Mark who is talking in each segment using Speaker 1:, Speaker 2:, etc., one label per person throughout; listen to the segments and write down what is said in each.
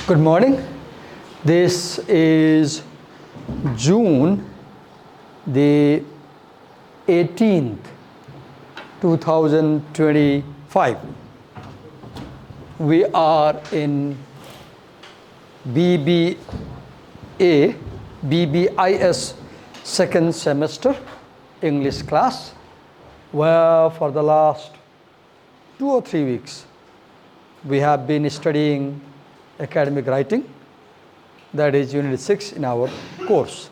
Speaker 1: Good morning. This is June the 18th, 2025. We are in BBIS second semester English class, where for the last 2 or 3 weeks we have been studying academic writing, that is unit 6 in our course.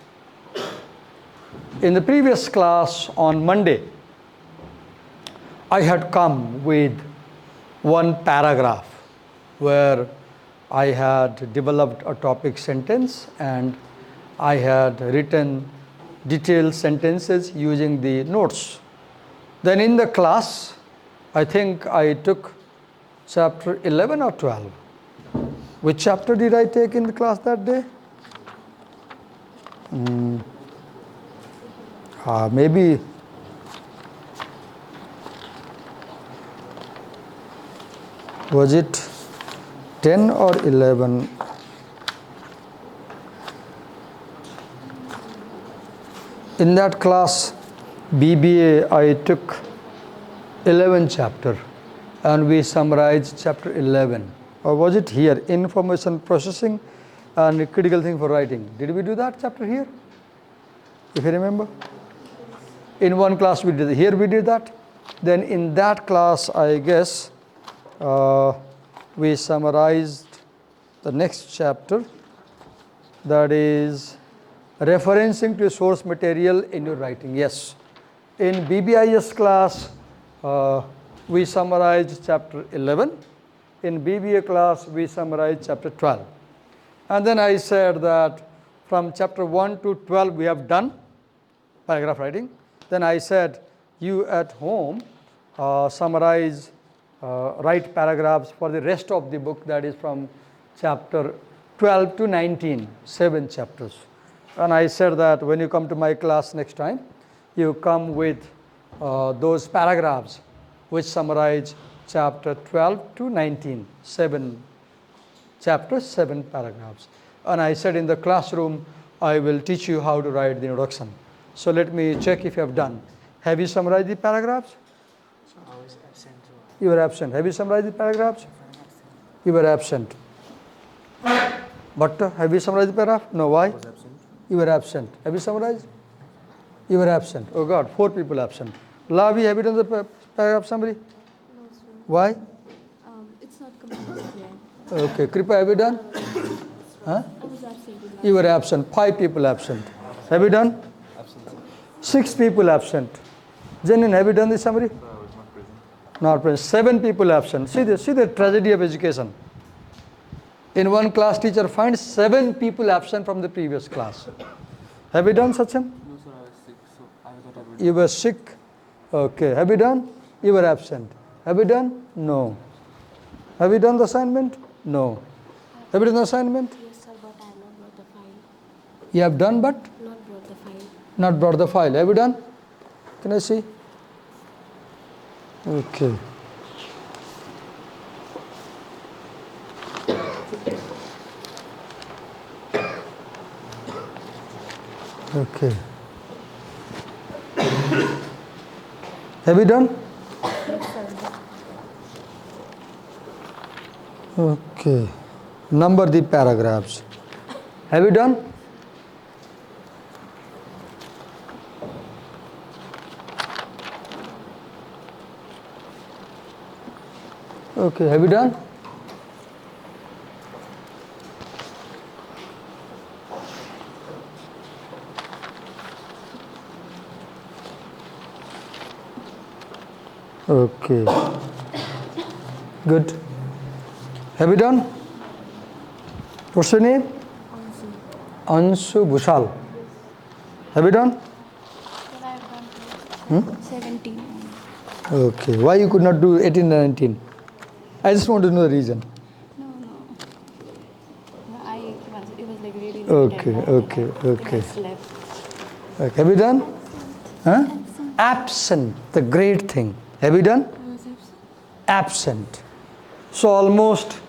Speaker 1: In the previous class on Monday, I had come with one paragraph where I had developed a topic sentence and I had written detailed sentences using the notes. Then in the class, I think I took chapter 11 or 12. Which chapter did I take in the class that day? Maybe was it 10 or 11? In that class, BBA, I took 11 chapter and we summarized chapter 11. Or was it here? Information processing and critical thing for writing. Did we do that chapter here? If you remember? In one class we did it. Here we did that. Then in that class, I guess, we summarized the next chapter, that is referencing to source material in your writing. Yes. In BBIS class, we summarized chapter 11. In BBA class, we summarized chapter 12. And then I said that from chapter 1 to 12, we have done paragraph writing. Then I said, you at home summarize, write paragraphs for the rest of the book, that is from chapter 12 to 19, 7 chapters. And I said that when you come to my class next time, you come with those paragraphs which summarize chapter 12 to 19, 7 chapters, 7 paragraphs. And I said in the classroom, I will teach you how to write the introduction. So let me check if you have done. Have you summarized the paragraphs?
Speaker 2: So I was absent.
Speaker 1: You were absent. Have you summarized the paragraphs? You were absent. But have you summarized the paragraph? No, why?
Speaker 2: I was absent.
Speaker 1: You were absent. Have you summarized? You were absent. Oh God, 4 people absent. Lavi, have you done the paragraph summary?
Speaker 3: No, sir.
Speaker 1: Why?
Speaker 3: It's not completed yet.
Speaker 1: Okay. Kripa, have you done? Huh?
Speaker 3: I was absent.
Speaker 1: You were absent. 5 people absent. Have you done?
Speaker 2: Absent.
Speaker 1: 6 people absent. Janin, have you done the summary?
Speaker 2: So I was not present.
Speaker 1: Not present. 7 people absent. See the tragedy of education. In one class, teacher finds 7 people absent from the previous class. Have you done, Sachin?
Speaker 2: No, sir, I was sick, so I thought I would.
Speaker 1: You were sick. Okay. Have you done? You were absent. Have you done? No. Have you done the assignment? No. Have you done the assignment?
Speaker 3: Yes, sir, but I have not brought the file.
Speaker 1: You have done, but
Speaker 3: Not brought the file.
Speaker 1: not brought the file. Have you done? Can I see? Okay. Okay. Have you done?
Speaker 3: Yes, sir.
Speaker 1: Okay. Number the paragraphs. Have you done? Okay. Have you done? Okay. Good. Have you done? What's your name? Anshu Bhushal. Have you done?
Speaker 3: Sir, I have done 17.
Speaker 1: Okay. Why you could not do 18 and 19? I just want to know the reason.
Speaker 3: No. It was like really
Speaker 1: Okay,
Speaker 3: limited,
Speaker 1: okay,
Speaker 3: and
Speaker 1: okay.
Speaker 3: I slept.
Speaker 1: Okay. Have you done? Huh? Absent, the great thing. Have you done?
Speaker 3: I was absent.
Speaker 1: Absent. So almost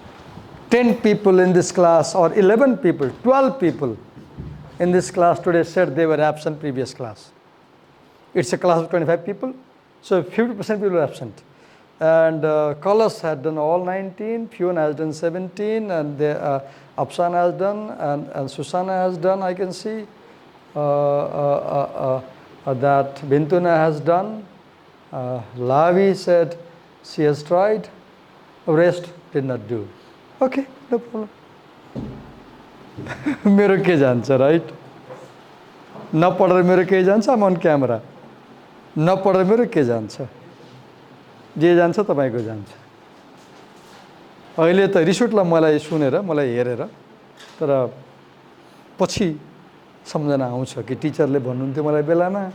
Speaker 1: 10 people in this class or 11 people, 12 people in this class today said they were absent previous class. It's a class of 25 people, so 50% people were absent. And Carlos had done all 19, Fiona has done 17, and Apsana has done, and Susanna has done, I can see. That Bintuna has done. Lavi said she has tried. Rest did not do. Okay, no problem. मेरो के जान्छ, right? नपढेर मेरो के जान्छ, I'm on camera. नपढेर मेरो के जान्छ, जे जान्छ तपाईको जान्छ. अहिले त रिस उठ्ला मलाई सुनेर, मलाई हेरेर, तर पछि सम्झना आउँछ कि टिचरले भन्नुहुन्थ्यो मलाई बेलामा,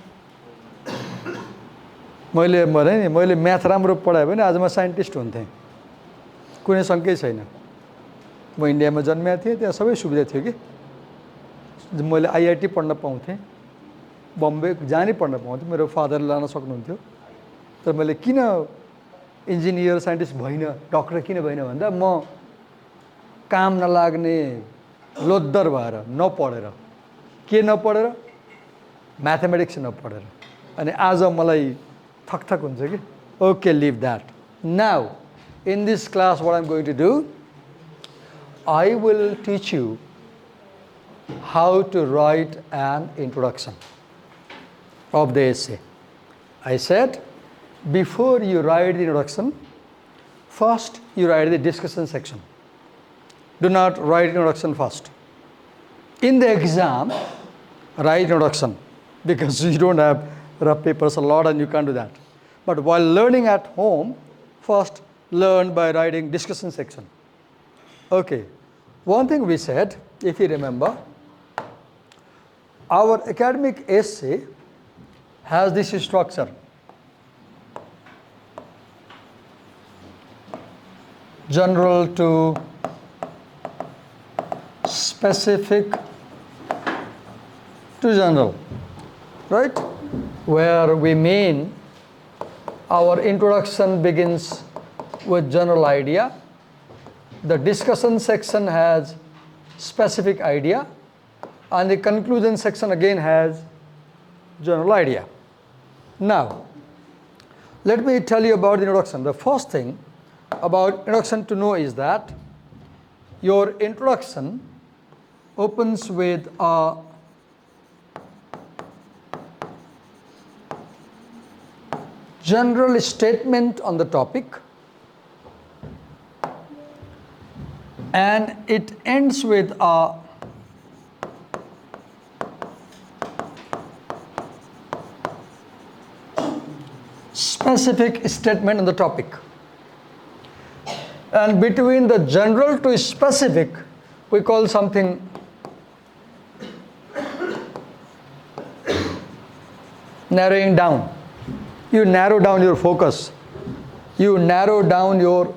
Speaker 1: मैले भने नि मैले म्याथ राम्रो पढाए भने आज म साइन्टिस्ट हुन्थेँ, कुनै शङ्कै छैन. म इन्डियामा जन्मेको थिएँ, त्यहाँ सबै सुविधा थियो कि मैले आइआइटी पढ्न पाउँथेँ, बम्बे जानै पढ्न पाउँथेँ, मेरो फादरले लान सक्नुहुन्थ्यो. तर मैले किन इन्जिनियर साइन्टिस्ट भइनँ, डक्टर किन भइनँ भन्दा म काम नलाग्ने लोद्धर भएर, नपढेर, के नपढेर, म्याथमेटिक्स नपढेर. अनि आज मलाई थकथक हुन्छ कि okay leave that. Now in this class what I am going to do, I will teach you how to write an introduction of the essay. I said, before you write the introduction, first you write the discussion section. Do not write introduction first. In the exam, write introduction because you don't have rough papers a lot and you can't do that. But while learning at home, first learn by writing discussion section. Okay. One thing we said, if you remember, our academic essay has this structure. General to specific to general, right? Where we mean our introduction begins with general idea. The discussion section has specific idea, and the conclusion section again has general idea. Now, let me tell you about the introduction. The first thing about introduction to know is that your introduction opens with a general statement on the topic, and it ends with a specific statement on the topic. And between the general to specific, we call something narrowing down. You narrow down your focus. You narrow down your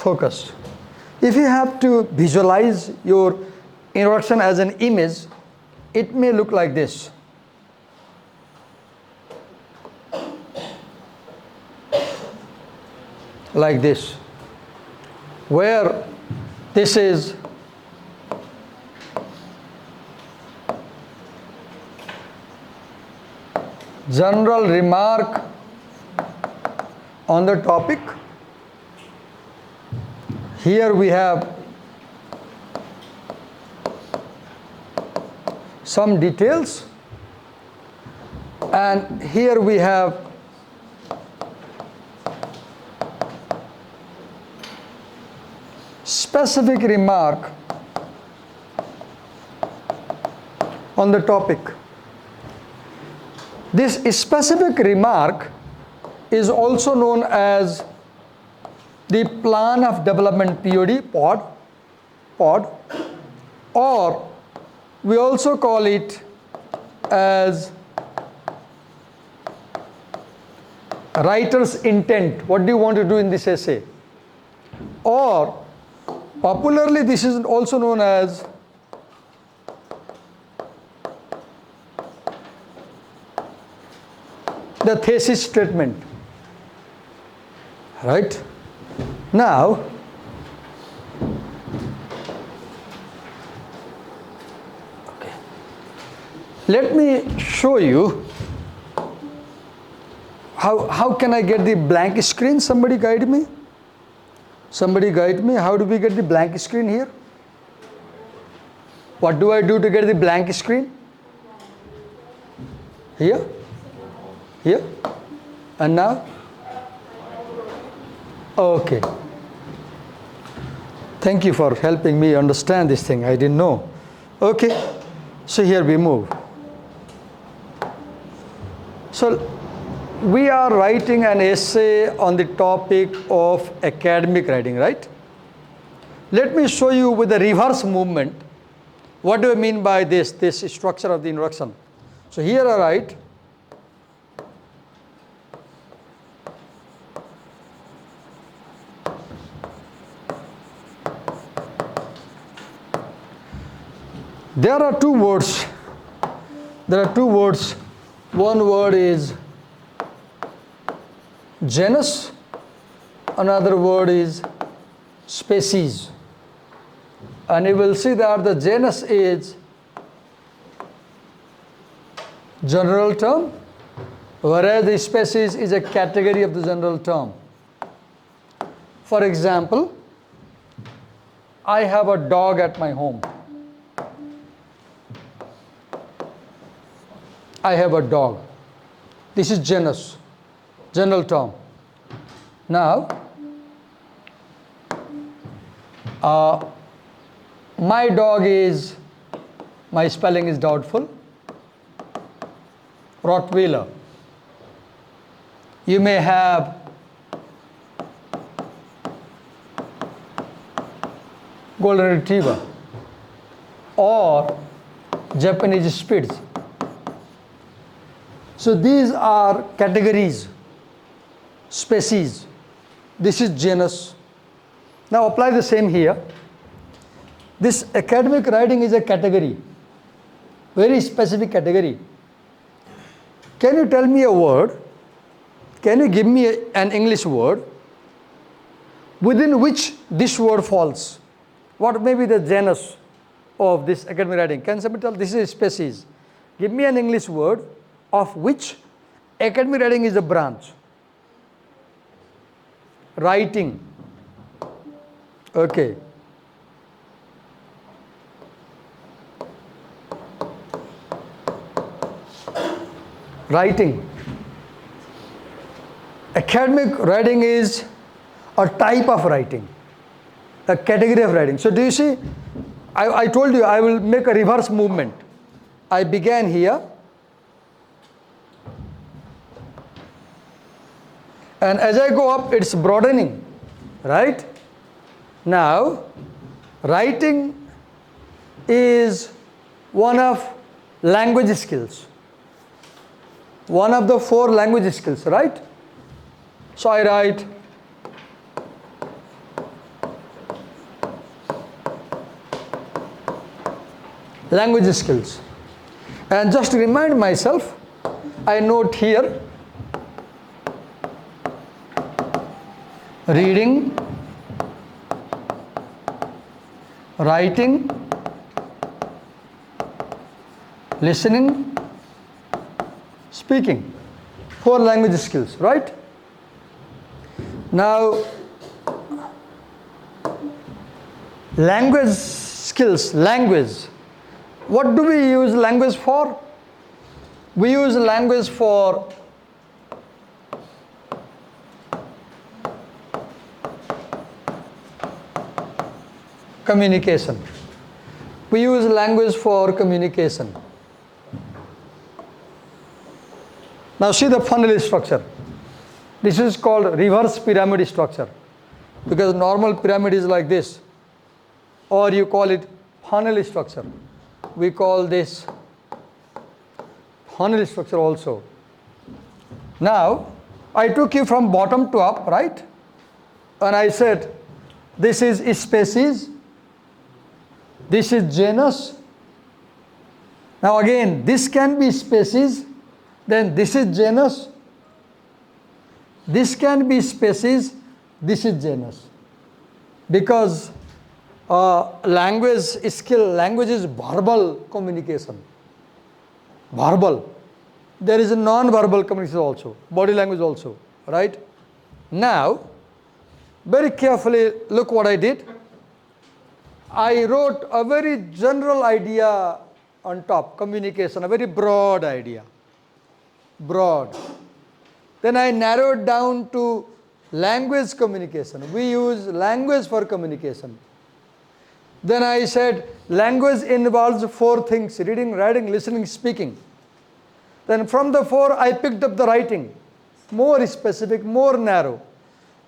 Speaker 1: focus. If you have to visualize your introduction as an image, it may look like this. Like this, where this is general remark on the topic. Here we have some details, and here we have specific remark on the topic. This specific remark is also known as the plan of development pod, or we also call it as writer's intent. What do you want to do in this essay? Or popularly, this is also known as the thesis statement. Right? Now, Let me show you how can I get the blank screen? Somebody guide me. Somebody guide me. How do we get the blank screen here? What do I do to get the blank screen? Here? Here? And now? Okay. Thank you for helping me understand this thing. I didn't know. Okay. So here we move. So we are writing an essay on the topic of academic writing, right? Let me show you with the reverse movement. What do I mean by this structure of the introduction? So here I write, there are two words. One word is genus, another word is species. And you will see that the genus is general term, whereas the species is a category of the general term. For example, I have a dog at my home. I have a dog. This is genus, general term. Now, my dog is, my spelling is doubtful, Rottweiler. You may have Golden Retriever or Japanese Spitz. So these are categories, species. This is genus. Now apply the same here. This academic writing is a category, very specific category. Can you tell me a word? Can you give me an English word within which this word falls? What may be the genus of this academic writing? Can somebody tell this is a species? Give me an English word of which academic writing is a branch. Writing. Okay. Writing. Academic writing is a type of writing, a category of writing. So do you see, I told you I will make a reverse movement. I began here, and as I go up, it's broadening, right? Now, writing is one of language skills. One of the 4 language skills, right? So I write language skills. And just to remind myself, I note here reading, writing, listening, speaking. 4 language skills, right? Now, language skills, language. What do we use language for? We use language for communication. We use language for communication. Now see the funnel structure. This is called reverse pyramid structure, because normal pyramid is like this, or you call it funnel structure. We call this funnel structure also. Now I took you from bottom to up, right? And I said this is species, this is genus. Now again, this can be species, then this is genus, this can be species, this is genus. Because language skill, language is verbal communication. verbal. There is a non-verbal communication also, body language also, right? Now, very carefully look what I did. I wrote a very general idea on top, communication, a very broad idea, broad. Then I narrowed down to language communication. We use language for communication. Then I said language involves 4 things: reading, writing, listening, speaking. Then from the 4 I picked up the writing, more specific, more narrow.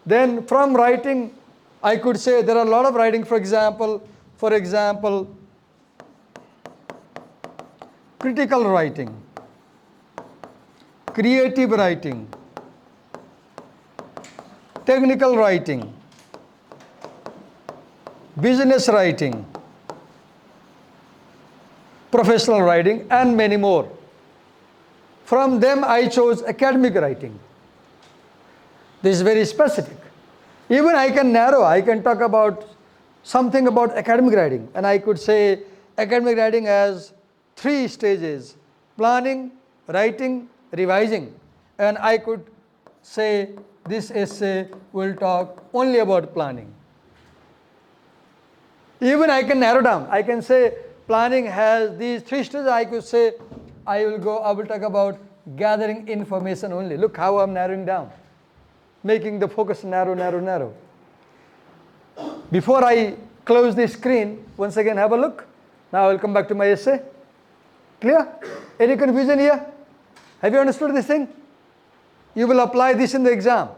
Speaker 1: Then from writing I could say there are a lot of writing, for example, critical writing, creative writing, technical writing, business writing, professional writing, and many more. From them I chose academic writing. This is very specific. Even I can narrow, I can talk about something about academic writing, and I could say academic writing has 3 stages: planning, writing, revising. And I could say this essay will talk only about planning. Even I can narrow down. I can say planning has these 3 stages. I could say I will talk about gathering information only. Look how I'm narrowing down, making the focus narrow, narrow, narrow. Before I close the screen, once again have a look. Now I will come back to my essay. Clear? Any confusion here? Have you understood this thing? You will apply this in the exam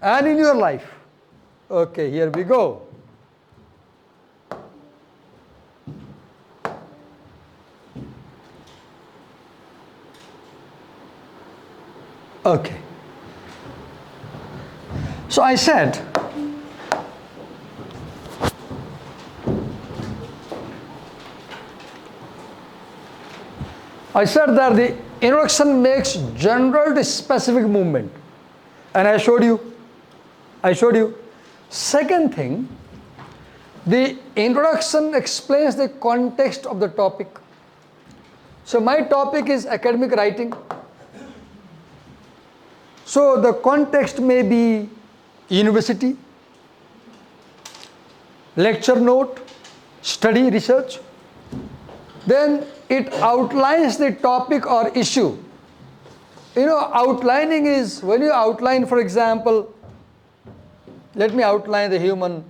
Speaker 1: and in your life. Okay, here we go. Okay. So I said, that the introduction makes general to specific movement, and I showed you. Second thing, the introduction explains the context of the topic. So my topic is academic writing. So the context may be university, lecture note, study, research. Then it outlines the topic or issue. Outlining is when you outline, for example, let me outline the human.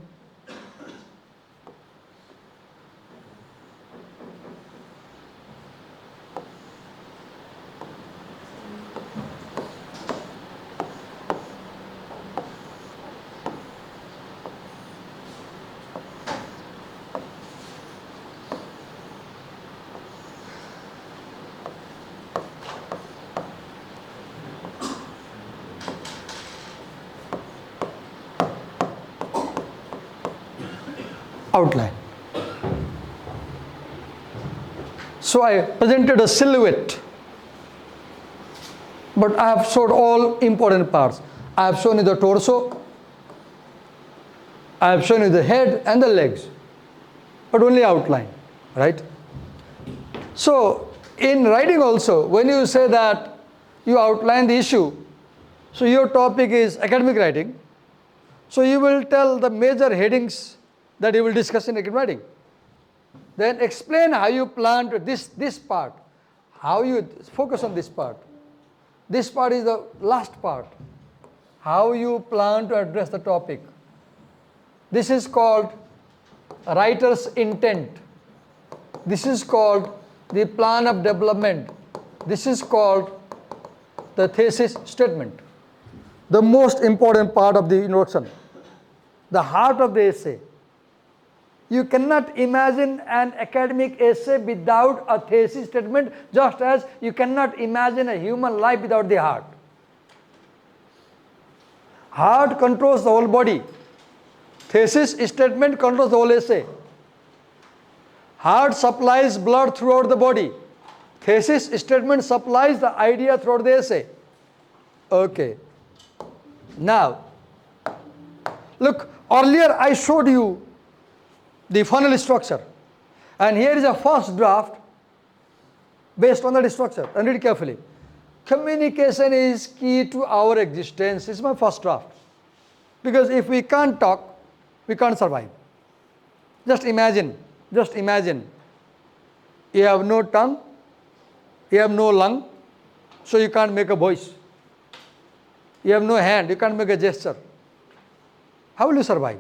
Speaker 1: Outline. So I presented a silhouette, but I have showed all important parts. I have shown you the torso, I have shown you the head and the legs, but only outline, right? So in writing also, when you say that you outline the issue, so your topic is academic writing, so you will tell the major headings that you will discuss in academic writing. Then explain how you plan to this part, how you focus on this part. This part is the last part, how you plan to address the topic. This is called writer's intent. This is called the plan of development. This is called the thesis statement. The most important part of the introduction, the heart of the essay. You cannot imagine an academic essay without a thesis statement, just as you cannot imagine a human life without the heart. Heart controls the whole body. Thesis statement controls the whole essay. Heart supplies blood throughout the body. Thesis statement supplies the idea throughout the essay. Okay. Now, look, earlier I showed you the funnel structure, and here is a first draft. based on that structure. And read carefully. Communication is key to our existence. This is my first draft. Because if we can't talk, we can't survive. Just imagine. You have no tongue, you have no lung, so you can't make a voice. You have no hand, you can't make a gesture. How will you survive?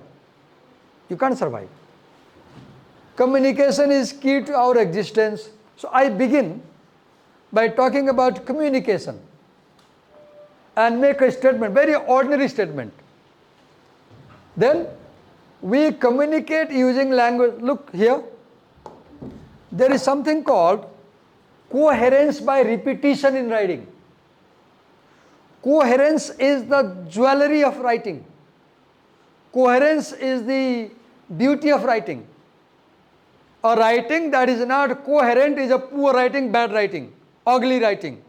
Speaker 1: You can't survive. Communication is key to our existence. So I begin by talking about communication and make a statement, very ordinary statement. Then we communicate using language. Look here. There is something called coherence by repetition in writing. Coherence is the jewelry of writing. Coherence is the beauty of writing. A writing that is not coherent is a poor writing, bad writing, ugly writing.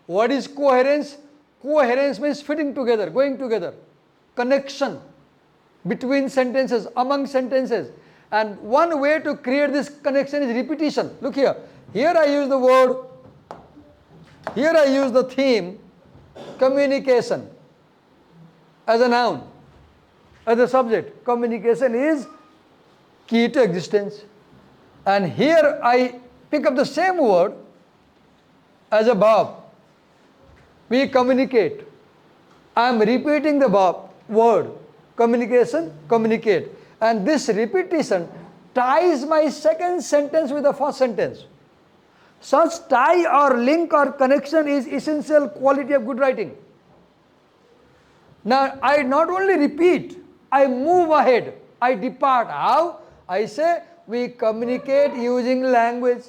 Speaker 1: What is coherence? Coherence means fitting together, going together, connection between sentences, among sentences. And one way to create this connection is repetition. Look here. Here I use the word, here I use the theme, communication, as a noun, as a subject. Communication is key to existence. And here I pick up the same word as a verb. We communicate. I am repeating the verb, word. Communication, communicate. And this repetition ties my second sentence with the first sentence. Such tie or link or connection is essential quality of good writing. Now I not only repeat, I move ahead, I depart. How? I say we communicate using language.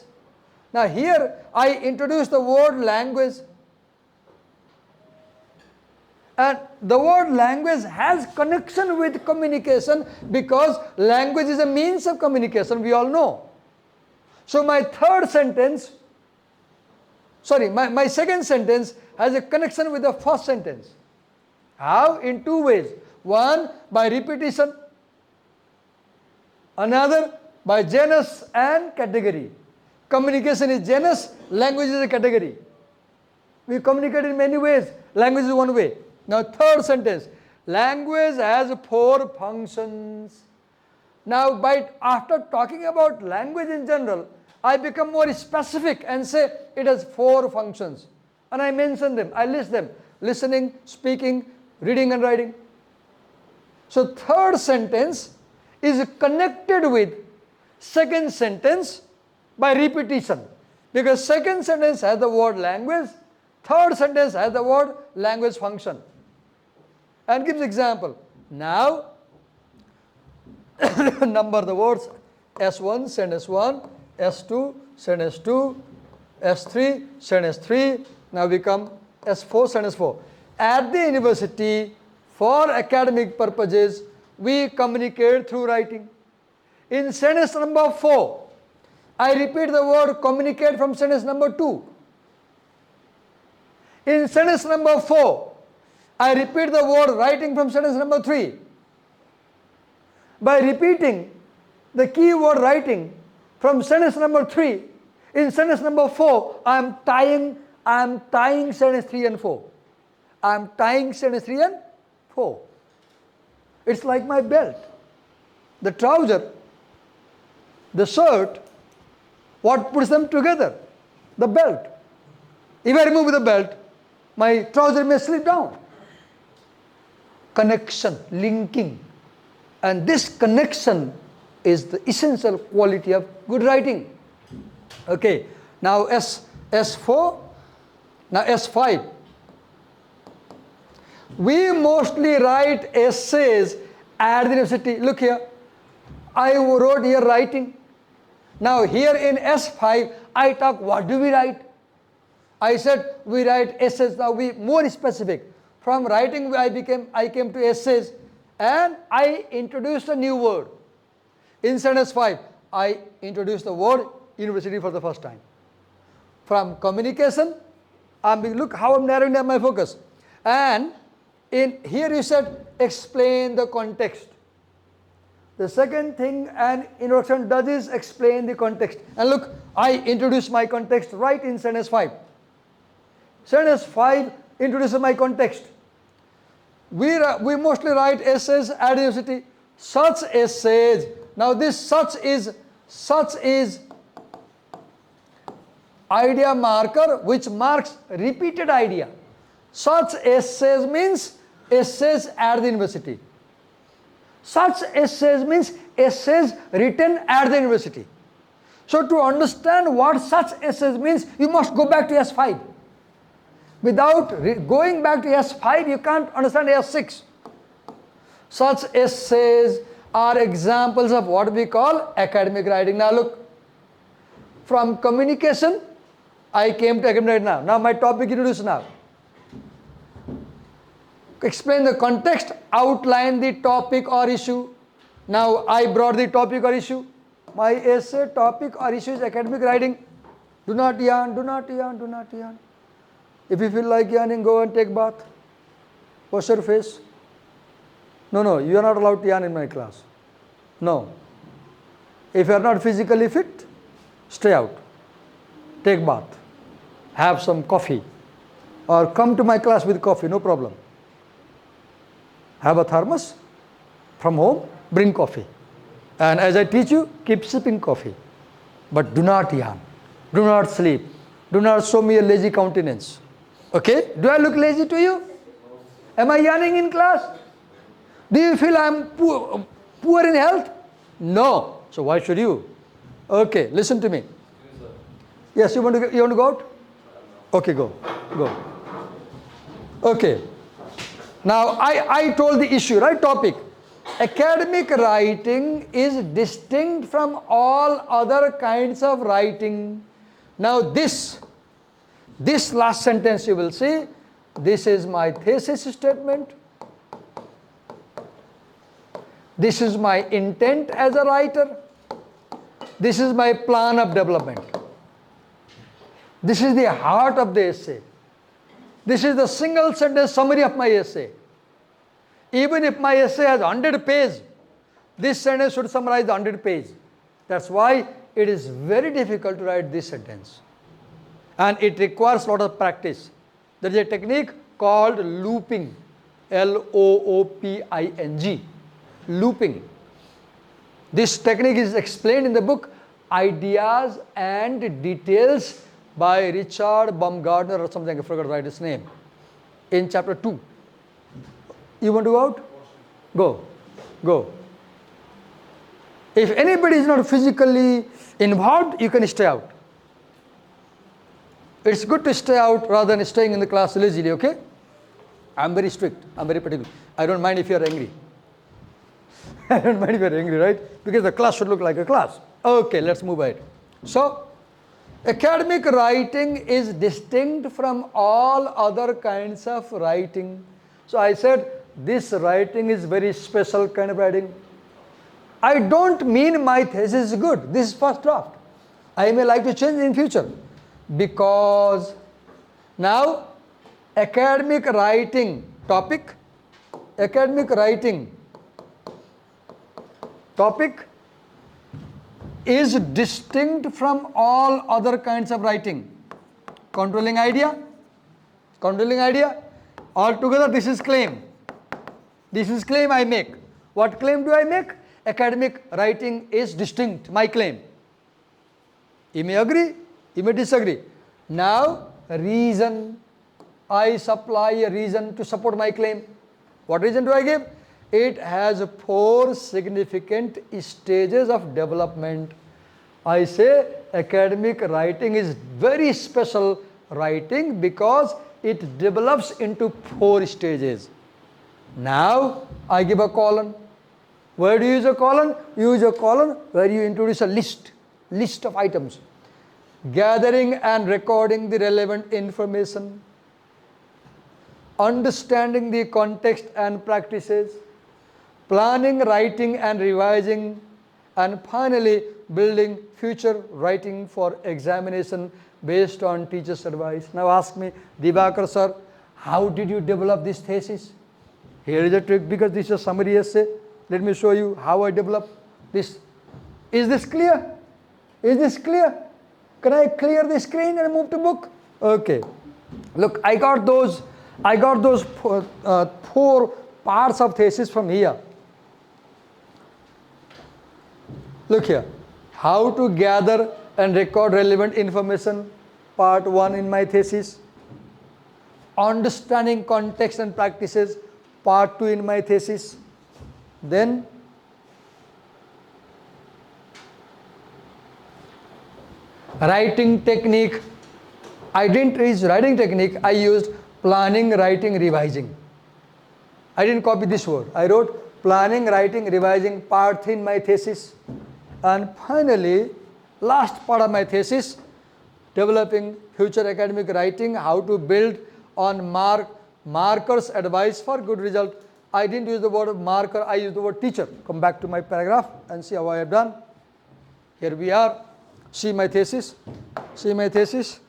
Speaker 1: Now here I introduce the word language. And the word language has connection with communication because language is a means of communication, we all know. So my second sentence has a connection with the first sentence. How? In two ways. One, by repetition. Another, by genus and category. Communication is genus, language is a category. We communicate in many ways. Language is one way. Now third sentence, language has 4 functions. Now after talking about language in general, I become more specific and say it has 4 functions. And I mention them, I list them, listening, speaking, reading and writing. So third sentence is connected with second sentence by repetition. Because second sentence has the word language, third sentence has the word language function. And gives example. Now, number the words. S1, sentence 1, S2, sentence 2, S3, sentence 3. Now we come S4, sentence 4. At the university, for academic purposes, we communicate through writing. In sentence number 4, I repeat the word communicate from sentence number 2. In sentence number 4, I repeat the word writing from sentence number 3. By repeating the key word writing from sentence number 3, in sentence number 4, I am tying sentence 3 and 4. I am tying sentence 3 and 4. It's like my belt. The trouser, the shirt, what puts them together? The belt. If I remove the belt, my trouser may slip down. Connection, linking. And this connection is the essential quality of good writing. Okay, now S4, now S5. We mostly write essays at the university. Look here, I wrote here writing. Now here in S5, I talk, what do we write? I said we write essays. Now we more specific. From writing I came to essays and I introduced a new word. In sentence 5, I introduced the word university for the first time. From communication, look how I'm narrowing down my focus. And in here you said explain the context. The second thing an introduction does is explain the context. And look, I introduce my context right in sentence 5. Sentence 5 introduces my context. We mostly write essays at university. Such essays. Now this such is idea marker which marks repeated idea. Such essays means essays at the university. Such essays means essays written at the university. So to understand what such essays means, you must go back to S5. Without going back to S5, you can't understand S6. Such essays are examples of what we call academic writing. Now look, from communication, I came to academic writing now. Now my topic introduced now. Explain the context, outline the topic or issue. Now I brought the topic or issue. My essay topic or issue is academic writing. Do not yawn, do not yawn, do not yawn. If you feel like yawning, go and take bath. Wash your face. No, you are not allowed to yawn in my class. No. If you are not physically fit, stay out. Take bath. Have some coffee. Or come to my class with coffee, no problem. Have a thermos from home, bring coffee. And as I teach you, keep sipping coffee. But do not yawn. Do not sleep. Do not show me a lazy countenance. Okay? Do I look lazy to you? Am I yawning in class? Do you feel I am poor in health? No. So why should you? Okay, listen to me. Yes, you want to go out? Okay, go. Okay. Now I told the issue, right? Topic. Academic writing is distinct from all other kinds of writing. Now this last sentence you will see, this is my thesis statement. This is my intent as a writer. This is my plan of development. This is the heart of the essay. This is the single sentence summary of my essay. Even if my essay has 100 pages, this sentence should summarize the 100 pages. That's why it is very difficult to write this sentence. And it requires a lot of practice. There is a technique called looping. Looping. Looping. This technique is explained in the book Ideas and Details by Richard Baumgartner or something, I forgot to write his name, in chapter 2. You want to go out? Go. If anybody is not physically involved, you can stay out. It's good to stay out rather than staying in the class lazily, okay? I'm very strict, I'm very particular. I don't mind if you are angry. I don't mind if you are angry, right? Because the class should look like a class. Okay, let's move ahead. So, academic writing is distinct from all other kinds of writing. So I said, this writing is very special kind of writing. I don't mean my thesis is good. This is first draft. I may like to change in future. Because now academic writing topic is distinct from all other kinds of writing. Controlling idea. Altogether this is claim. This is claim I make. What claim do I make? Academic writing is distinct, my claim. You may agree, you may disagree. Now, reason. I supply a reason to support my claim. What reason do I give? It has 4 significant stages of development. I say academic writing is very special writing because it develops into 4 stages. Now, I give a colon. Where do you use a colon? You use a colon where you introduce a list of items. Gathering and recording the relevant information. Understanding the context and practices. Planning, writing and revising. And finally, building future writing for examination based on teacher's advice. Now ask me, Divakar sir, how did you develop this thesis? Here is a trick, because this is a summary essay. Let me show you how I develop this. Is this clear? Is this clear? Can I clear the screen and move to book? Okay. Look, I got those four parts of thesis from here. Look here. How to gather and record relevant information, part 1 in my thesis. Understanding context and practices, part 2 in my thesis. Then writing technique. I didn't use writing technique, I used planning, writing, revising. I didn't copy this word. I wrote planning, writing, revising, part 3 in my thesis. And finally, last part of my thesis, developing future academic writing, how to build on markers, advice for good result. I didn't use the word marker, I used the word teacher. Come back to my paragraph and see how I have done. Here we are. See my thesis. See my thesis.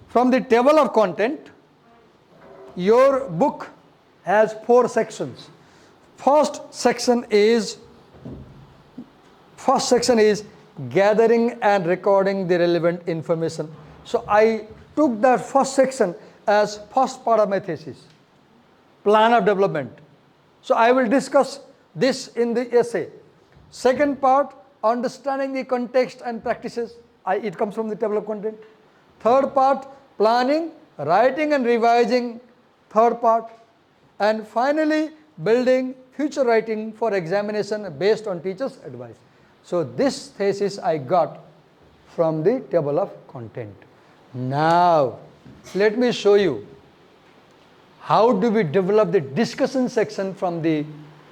Speaker 1: From the table of content, your book has 4 sections. First section is gathering and recording the relevant information. So I took that first section as first part of my thesis, plan of development. So I will discuss this in the essay. Second part, understanding the context and practices. It comes from the table of content. Third part, planning, writing and revising. Third part. And finally, building future writing for examination based on teacher's advice. So this thesis I got from the table of content. Now, let me show you how do we develop the discussion section from the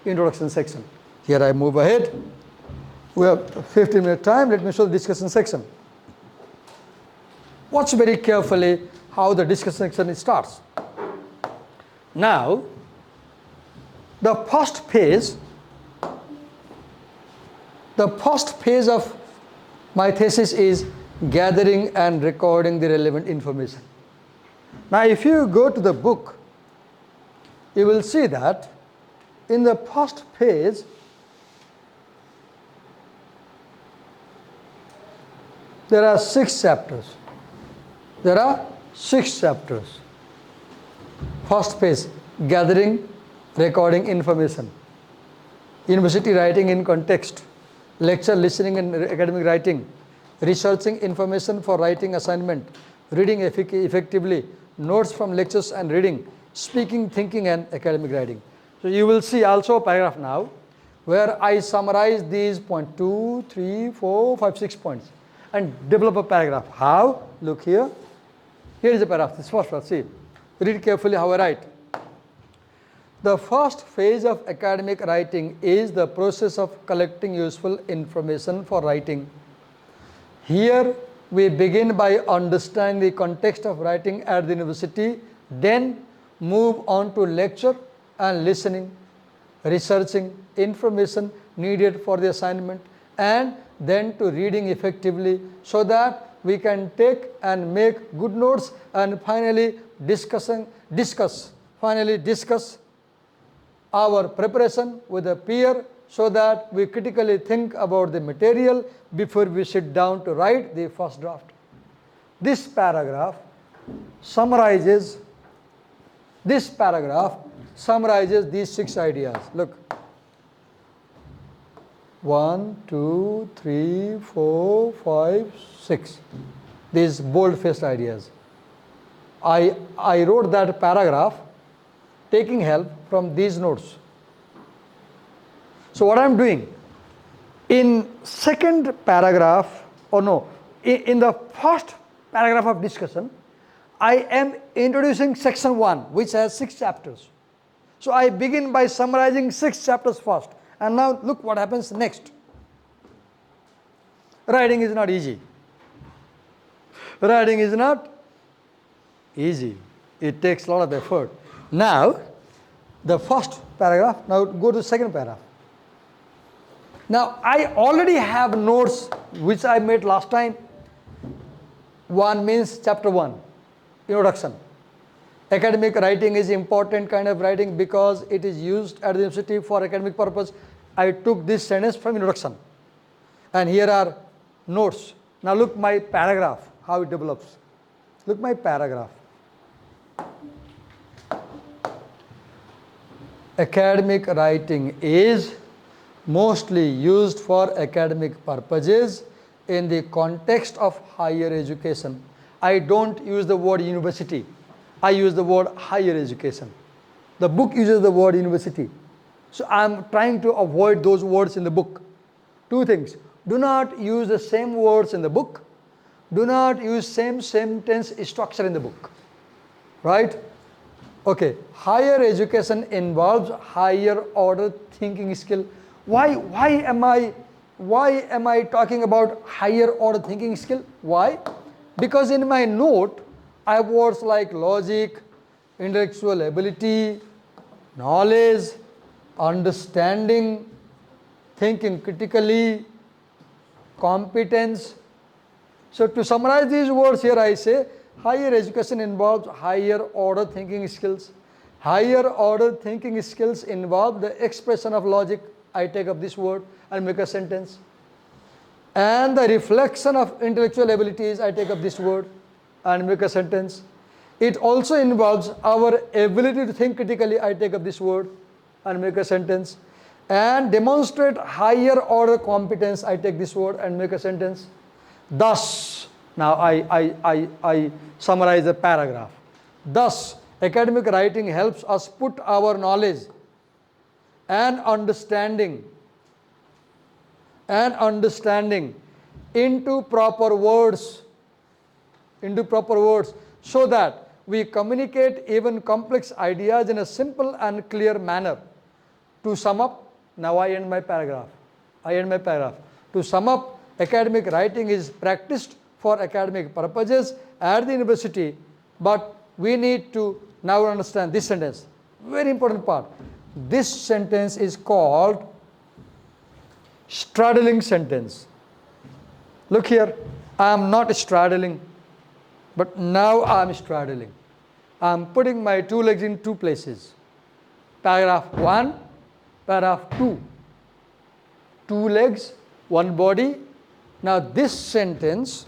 Speaker 1: introduction section. Here I move ahead. We have 15-minute time. Let me show the discussion section. Watch very carefully how the discussion section starts. Now, the first phase of my thesis is gathering and recording the relevant information. Now, if you go to the book, you will see that in the first phase, there are 6 chapters. There are 6 chapters. First phase, gathering, recording information. University writing in context. Lecture listening and academic writing. Researching information for writing assignment. Reading effectively. Notes from lectures and reading. Speaking, thinking and academic writing. So you will see also a paragraph now where I summarize these points, 2, 3, 4, 5, 6 points and develop a paragraph. How? Look here. Here is a paragraph. This first one. See. Read carefully how I write. The first phase of academic writing is the process of collecting useful information for writing. Here we begin by understanding the context of writing at the university, then move on to lecture and listening, researching information needed for the assignment, and then to reading effectively so that we can take and make good notes, and finally discuss our preparation with a peer so that we critically think about the material before we sit down to write the first draft. This paragraph summarizes these 6 ideas. Look. 1, 2, 3, 4, 5, 6. These bold-faced ideas. I wrote that paragraph taking help from these notes. So what I am doing, in second paragraph, in the first paragraph of discussion, I am introducing section 1, which has 6 chapters. So I begin by summarizing 6 chapters first. And now look what happens next. Writing is not easy. Writing is not easy. It takes a lot of effort. Now, the first paragraph, now go to the second paragraph. Now, I already have notes which I made last time. One means chapter 1, introduction. Academic writing is important kind of writing because it is used at the university for academic purpose. I took this sentence from introduction. And here are notes. Now look my paragraph, how it develops. Look my paragraph. Academic writing is mostly used for academic purposes in the context of higher education. I don't use the word university. I use the word higher education. The book uses the word university. So I am trying to avoid those words in the book. Two things. Do not use the same words in the book. Do not use same sentence structure in the book. Right? Okay. Higher education involves higher order thinking skill. Why am I talking about higher order thinking skill? Why? Because in my note, I have words like logic, intellectual ability, knowledge, understanding, thinking critically, competence. So to summarize these words here, I say higher education involves higher order thinking skills. Higher order thinking skills involve the expression of logic. I take up this word and make a sentence. And the reflection of intellectual abilities, I take up this word and make a sentence. It also involves our ability to think critically, I take up this word and make a sentence. And demonstrate higher order competence, I take this word and make a sentence. Thus, now I summarize the paragraph. Thus, academic writing helps us put our knowledge and understanding into proper words, so that we communicate even complex ideas in a simple and clear manner. To sum up, now I end my paragraph. To sum up, academic writing is practiced for academic purposes at the university, but we need to now understand this sentence. Very important part. This sentence is called straddling sentence. Look here, I am not straddling, but now I am straddling. I am putting my two legs in two places. Paragraph 1, paragraph 2. Two legs, one body. Now this sentence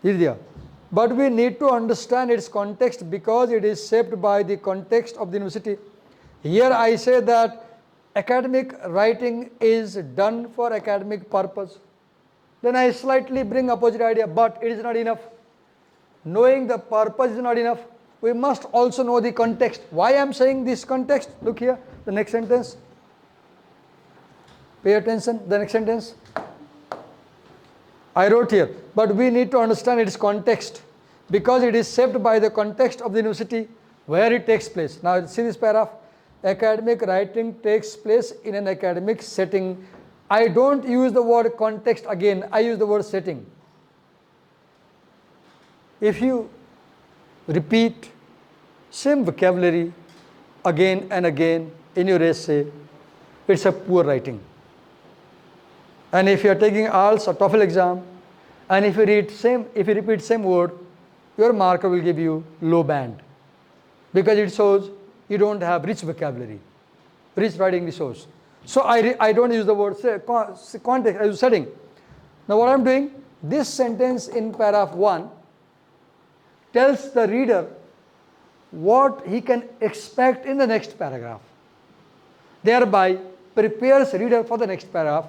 Speaker 1: is there. But we need to understand its context because it is shaped by the context of the university. Here I say that academic writing is done for academic purpose. Then I slightly bring opposite idea, but it is not enough. Knowing the purpose is not enough. We must also know the context. Why I am saying this context? Look here, the next sentence. Pay attention, the next sentence. I wrote here, but we need to understand its context because it is shaped by the context of the university where it takes place. Now see this paragraph. Academic writing takes place in an academic setting. I don't use the word context again, I use the word setting. If you repeat same vocabulary again and again in your essay, it's a poor writing. And if you are taking IELTS or TOEFL exam, and if you repeat same word, your marker will give you low band, because it shows you don't have rich vocabulary, rich writing resource. So I don't use the word context, I use setting. Now what I am doing, this sentence in paragraph 1 tells the reader what he can expect in the next paragraph. Thereby prepares reader for the next paragraph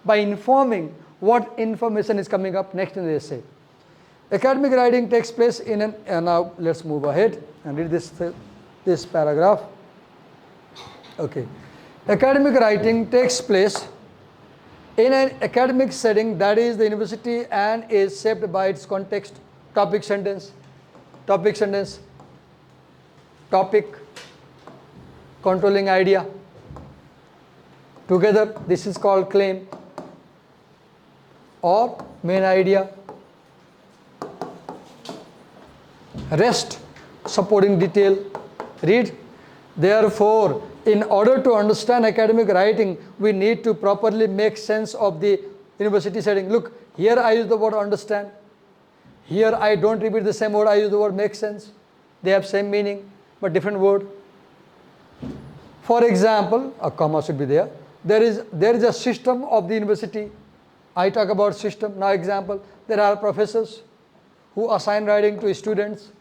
Speaker 1: by informing what information is coming up next in the essay. Academic writing takes place in an, now let's move ahead and read this paragraph. Okay. Academic writing takes place in an academic setting, that is the university, and is shaped by its context. Topic sentence, topic, controlling idea. Together, this is called claim or main idea. Rest, supporting detail. Read. Therefore, in order to understand academic writing, we need to properly make sense of the university setting. Look, here I use the word understand. Here I don't repeat the same word, I use the word make sense. They have same meaning, but different word. For example, a comma should be there. There is a system of the university. I talk about system. Now example, there are professors who assign writing to students.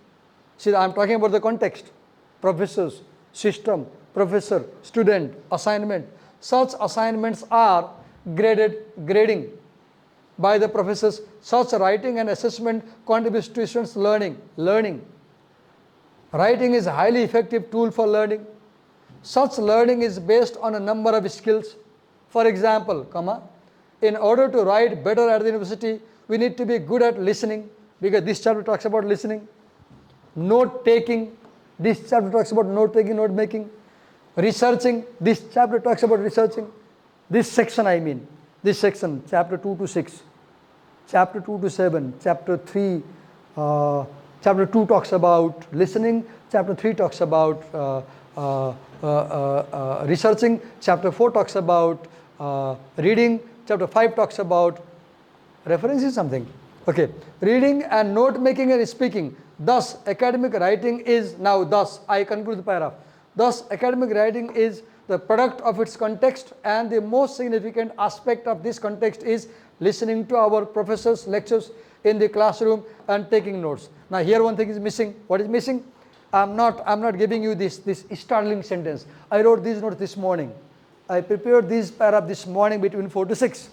Speaker 1: See, I am talking about the context. Professors, system, professor, student, assignment. Such assignments are grading by the professors. Such writing and assessment contributes to students' learning. Writing is a highly effective tool for learning. Such learning is based on a number of skills. For example, in order to write better at the university, we need to be good at listening, because this chapter talks about listening. Note taking, this chapter talks about note taking, note making. Researching, this chapter talks about researching. This section, chapter 2 to 6, chapter 2 to 7, chapter 3, chapter 2 talks about listening, chapter 3 talks about researching, chapter 4 talks about reading, chapter 5 talks about referencing something. Okay, reading and note making and speaking. Thus, academic writing is, I conclude the paragraph. Thus, academic writing is the product of its context, and the most significant aspect of this context is listening to our professors' lectures in the classroom and taking notes. Now, here one thing is missing. What is missing? I'm not giving you this startling sentence. I wrote these notes this morning. I prepared this paragraph this morning between 4 to 6.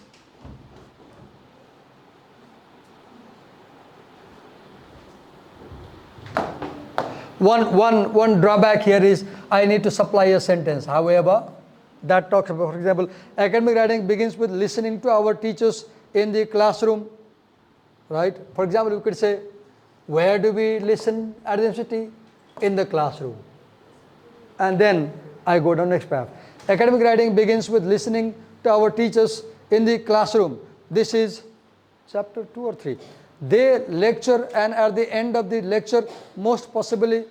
Speaker 1: One drawback here is I need to supply a sentence. However, that talks about, for example, academic writing begins with listening to our teachers in the classroom, right? For example, we could say, where do we listen at the university? In the classroom. And then I go down next paragraph. Academic writing begins with listening to our teachers in the classroom. This is chapter 2 or 3. They lecture, and at the end of the lecture, most possibly,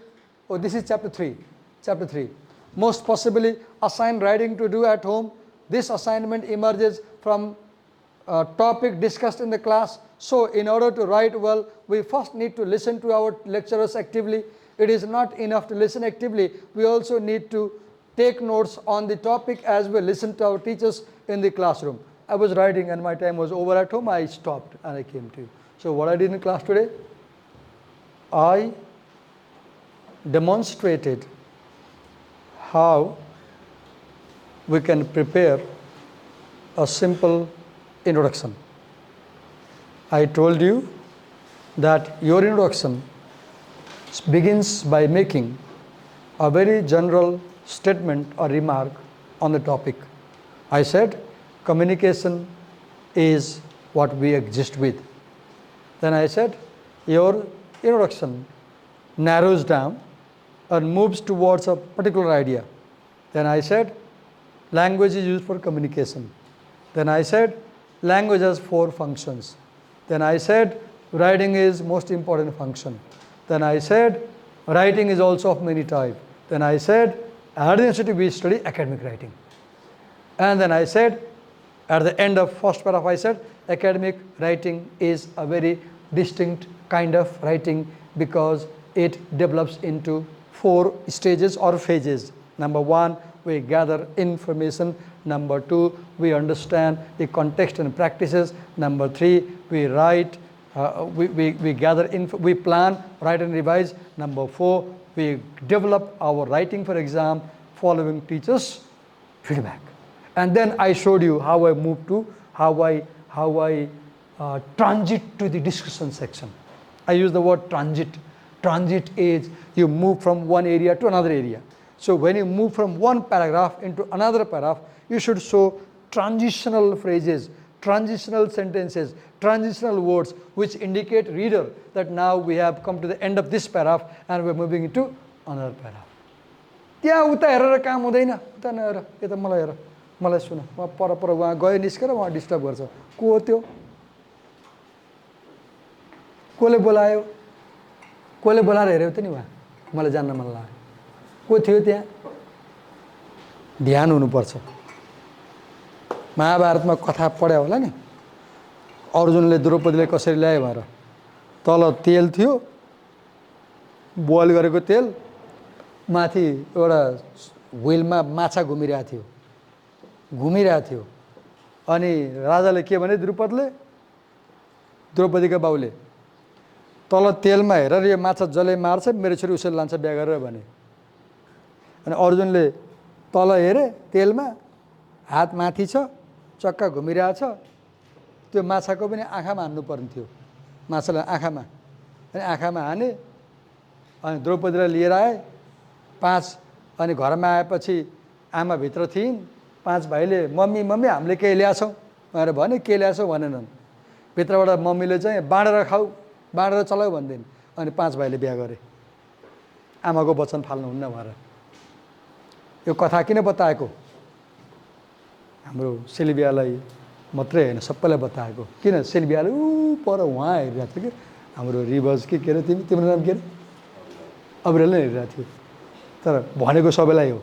Speaker 1: this is chapter 3. Most possibly assign writing to do at home. This assignment emerges from a topic discussed in the class. So in order to write well, we first need to listen to our lecturers actively. It is not enough to listen actively. We also need to take notes on the topic as we listen to our teachers in the classroom. I was writing and my time was over at home. I stopped and I came to you. So what I did in class today, I demonstrated how we can prepare a simple introduction. I told you that your introduction begins by making a very general statement or remark on the topic. I said communication is what we exist with. Then I said your introduction narrows down and moves towards a particular idea. Then I said language is used for communication. Then I said language has 4 functions. Then I said writing is most important function. Then I said writing is also of many types. Then I said at the university we study academic writing. And then I said at the end of first paragraph I said academic writing is a very distinct kind of writing because it develops into 4 stages or phases. Number 1, we gather information. Number 2, we understand the context and practices. Number 3, we write, we gather info, we plan, write and revise. Number 4, we develop our writing for exam following teachers' feedback. And then I showed you how I moved to, how I transit to the discussion section. I use the word transit. Transit is you move from one area to another area. So when you move from one paragraph into another paragraph, you should show transitional phrases, transitional sentences, transitional words which indicate reader that now we have come to the end of this paragraph and we're moving into another paragraph. त्यहाँ उता हेरेर काम हुँदैन, उता नहेर, यता मलाई हेर, मलाई सुन, म पर उहाँ गयो निस्केर उहाँ डिस्टर्ब गर्छ. को हो त्यो? कसले बोलायो? कसले बोलाएर हेऱ्यो त नि उहाँ? मलाई जान्न मन लाग्यो. को थियो त्यहाँ? ध्यान हुनुपर्छ. महाभारतमा कथा पढ्यो होला नि, अर्जुनले द्रौपदीले कसरी ल्यायो भनेर. तल तेल थियो, बोइल गरेको तेल, माथि एउटा व्हिलमा माछा घुमिरहेको थियो अनि राजाले के भने द्रौपदीका बाउले तल तेलमा हेरेर यो माछा जसले मार्छ मेरो छोरी उसले लान्छ बिहा गरेर भने। अनि अर्जुनले तल हेरे तेलमा हात माथि छ चक्का घुमिरहेछ त्यो माछाको पनि आँखामा हान्नुपर्ने थियो माछालाई आँखामा अनि आँखामा हाने अनि द्रौपदीलाई लिएर आए 5 अनि घरमा आएपछि आमा भित्र थिइन् 5 भाइले मम्मी हामीले केही ल्याछौँ भनेर भने के ल्याछौँ भनेनन् भित्रबाट मम्मीले चाहिँ बाँडेर खाऊ बाँडेर चलाऊ भन्दिन् अनि 5 भाइले बिहा गरे आमाको वचन फाल्नुहुन्न भनेर। यो कथा किन बताएको हाम्रो सेलिबियालाई मात्रै होइन सबैलाई बताएको किन सेलिबियाले पर उहाँ हेरिरहेको थियो कि हाम्रो रिभज के अरे तिम्रो नाम के अरे अब्रेल नै हेरिरहेको थियो तर भनेको सबैलाई हो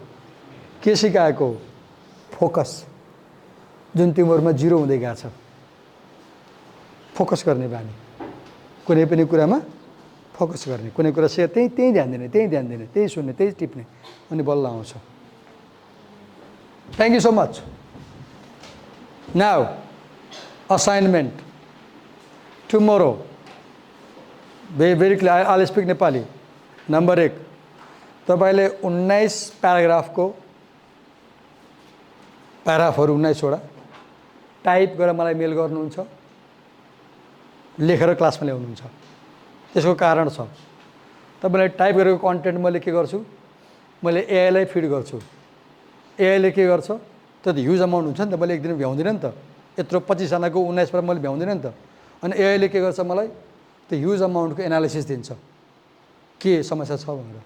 Speaker 1: के सिकाएको फोकस जुन तिमीहरूमा 0 हुँदै गएको छ फोकस गर्ने बानी कुनै पनि कुरामा फोकस गर्ने कुनै कुरा त्यही ध्यान दिने त्यही सुन्ने त्यही टिप्ने अनि बल्ल आउँछ। Thank you so much. Now assignment tomorrow very clear I'll speak Nepali. Number 1 तपाईले 19 प्याराग्राफको प्याराग्राफहरु 19 वटा टाइप गरेर मलाई मेल गर्नुहुन्छ लेखेर क्लासमा ल्याउनुहुन्छ। त्यसको कारण छ तपाईले टाइप गरेको कन्टेन्ट मैले के गर्छु मैले एआई लाई फिड गर्छु एआई ले के गर्छ त ह्युज अमाउन्ट हुन्छ नि त मैले एक दिन भ्याउँदिन नि त यत्रो 25 जनाको 19 पर मैले भ्याउँदिन नि त अनि एआई ले के गर्छ मलाई त्यो ह्युज अमाउन्टको एनालिसिस दिन्छ के समस्या छ भनेर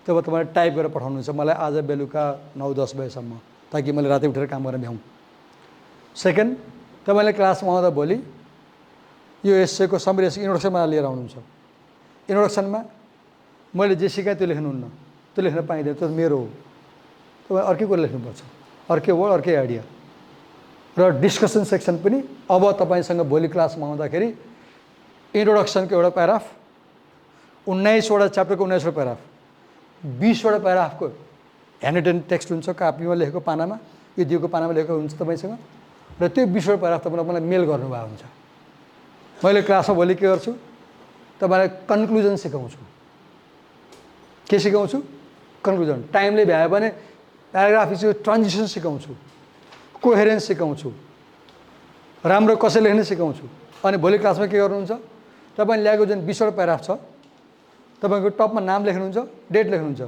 Speaker 1: तब तपाईले टाइप गरेर पठाउनुहुन्छ मलाई आज बेलुका 9-10 बजेसम्म ताकि मैले राति उठेर काम गर्न भ्याउँ। सेकेन्ड तपाईले क्लासमा आउँदा भोलि यो एस्सेको समरी इन्ट्रोडक्सनमा लिएर आउनुहुन्छ इन्ट्रोडक्सनमा मैले जे सिकाएँ त्यो लेख्नुहुन्न त्यो लेख्न पाइँदैन त्यो मेरो हो तपाईँ अर्कै कुरा लेख्नुपर्छ अर्कै वर्ड अर्कै आइडिया र डिस्कसन सेक्सन पनि अब तपाईसँग भोलि क्लासमा आउँदाखेरि इन्ट्रोडक्सनको एउटा प्याराग्राफ 19 वटा च्याप्टरको 19 वटा प्याराग्राफ 20 वटा प्याराग्राफको ह्यान्ड टेक्स्ट हुन्छ कापीमा लेखेको पानामा यो दिएको पानामा लेखेको हुन्छ तपाईसँग र त्यो 20 वटा प्याराग्राफ तपाईँले मलाई मेल गर्नुभएको हुन्छ। मैले क्लासमा भोलि के गर्छु तपाईँलाई कन्क्लुजन सिकाउँछु के सिकाउँछु कन्क्लुजन टाइमले भ्यायो भने प्याराग्राफ इज ट्रान्जिसन सिकाउँछु कोहेरेन्स सिकाउँछु राम्रो कसरी लेख्ने सिकाउँछु अनि भोलि क्लासमा के गर्नुहुन्छ तपाईले ल्याएको जुन 20 वटा प्याराग्राफ छ तपाईको टपमा नाम लेख्नुहुन्छ डेट लेख्नुहुन्छ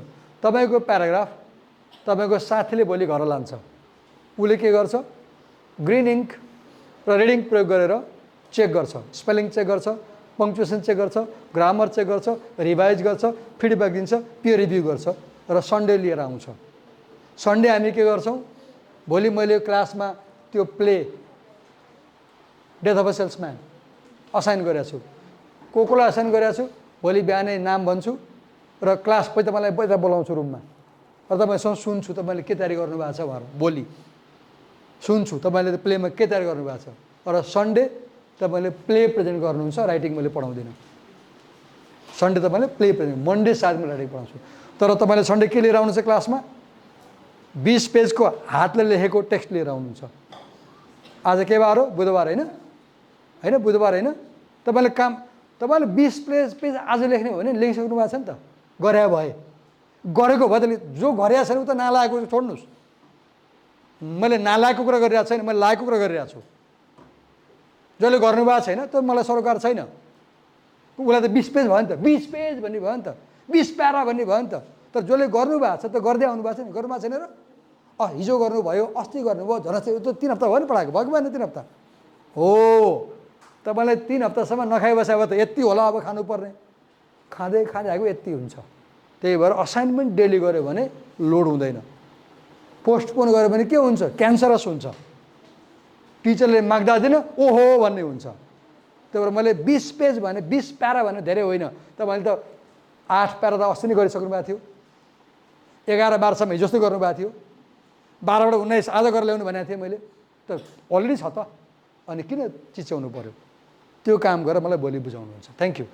Speaker 1: तपाईको प्याराग्राफ तपाईको साथीले भोलि घर लान्छ उले के गर्छ ग्रीन इङ्क र रेड इङ्क प्रयोग गरेर चेक गर्छ स्पेलिङ चेक गर्छ पङ्क्चुएसन चेक गर्छ ग्रामर चेक गर्छ रिभाइज गर्छ फिडब्याक दिन्छ पियर रिभ्यू गर्छ र सन्डे लिएर आउँछ। सन्डे हामी के गर्छौँ भोलि मैले क्लासमा त्यो play death of a salesman assign गरेको छु कोलाई असाइन गरेको छु भोलि बिहानै नाम भन्छु र क्लास पछि तपाईँलाई पैसा बोलाउँछु रुममा र तपाईँसँग सुन्छु तपाईँले के तयारी गर्नुभएको छ भनेर भोलि सुन्छु तपाईँले प्लेमा के तयारी गर्नुभएको छ र सन्डे तपाईँले प्ले प्रेजेन्ट गर्नुहुन्छ राइटिङ मैले पढाउँदिनँ सन्डे तपाईँले प्ले प्रेजेन्ट मन्डे सायद म राइटिङ पढाउँछु तर तपाईँले सन्डे के लिएर आउनुहुन्छ क्लासमा 20 पेजको हातले लेखेको टेक्स्ट लिएर आउनुहुन्छ। आज के बार हो बुधबार होइन बुधबार होइन तपाईँले 20 पेज आज लेख्ने हो भने लेखिसक्नु भएको छ नि त गरे भए गरेको भए त जो गरेको छैन उ त नलागेको छोड्नुहोस् मैले नलागेको कुरा गरिरहेको छैन मैले लागेको कुरा गरिरहेको छु जसले गर्नुभएको छैन त मलाई सरोकार छैन उसलाई त 20 पेज भयो नि त 20 पेज भन्ने भयो नि त 20 प्यारा भन्ने भयो नि त तर जसले गर्नुभएको छ त गर्दै आउनु भएको छ नि गर्नुभएको छैन र हिजो गर्नुभयो अस्ति गर्नुभयो झन् त 3 हप्ता भयो नि पढाएको भयो कि भएन 3 हप्ता हो तपाईँलाई 3 हप्तासम्म नखाइ बस्यो अब त यति होला अब खानुपर्ने खाँदै आएको यति हुन्छ। त्यही भएर असाइनमेन्ट डेली गऱ्यो भने लोड हुँदैन पोस्टपोन गऱ्यो भने के हुन्छ क्यान्सरस हुन्छ टिचरले माग्दा दिन ओहो भन्ने हुन्छ। त्यही भएर मैले 20 पेज भने 20 प्यारा भने धेरै होइन तपाईँले त 8 प्यारा त अस्ति नै गरिसक्नु भएको थियो 11-12 सम्म हिजो जस्तो गर्नुभएको थियो 12बाट 19 आज गरेर ल्याउनु भनेको थिएँ मैले त अलरेडी छ त अनि किन चिच्याउनु पर्यो त्यो काम गरेर मलाई भोलि बुझाउनुहुन्छ। Thank you.